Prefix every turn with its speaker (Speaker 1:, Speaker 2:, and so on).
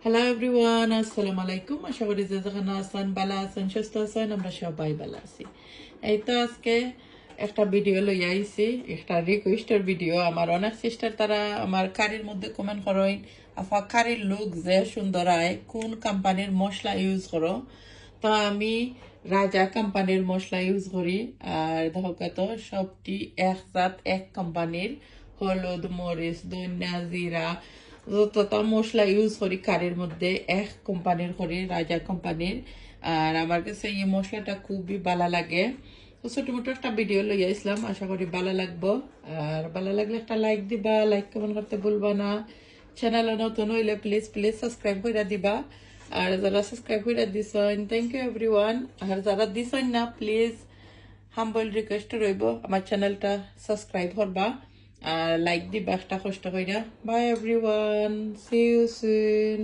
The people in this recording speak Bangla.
Speaker 1: হ্যালো এভরিওয়ান, আসসালামু আলাইকুম। আশা করি যে যেখানে আছেন ভালো আছেন, সুস্থ আছেন। আমরা সবাই ভালো আছি। এই তো আজকে একটা ভিডিও লই আইছি, একটা রিকোয়েস্টের ভিডিও। আমার অনেক সিস্টার তারা আমার কারির মধ্যে কমেন্ট করেন, আপা কারির লুক যে সুন্দর আয়, কোন কোম্পানির মশলা ইউজ করো? তো আমি রাজা কোম্পানির মশলা ইউজ করি। আর দেখো তো সবটি একসাথ এক কোম্পানির, হলুদ, মরিচ, ধনিয়া, জিরা, যতটা মশলা ইউজ করি কারির মধ্যে এক কোম্পানির করি, রাজা কোম্পানির। আর আমার কাছে এই মশলাটা খুবই ভালো লাগে। তো ছোট মোটো একটা ভিডিও লইয়া আসলাম, আশা করি ভালো লাগবো। আর ভালো লাগলে একটা লাইক দিবা, লাইক কমেন্ট করতে ভুলবা না। চ্যানেলে নতুন হইলে প্লিজ প্লিজ সাবস্ক্রাইব করে দিবা। আর যারা সাবস্ক্রাইব করে দিছেন থ্যাংক ইউ এভরিওয়ান। আর যারা দিছেন না, প্লিজ হাম্বল রিকোয়েস্ট রইব আমার চ্যানেলটা সাবস্ক্রাইব করবা আর লাইক দিবা একটা কষ্ট কইরা। Bye everyone, see you soon.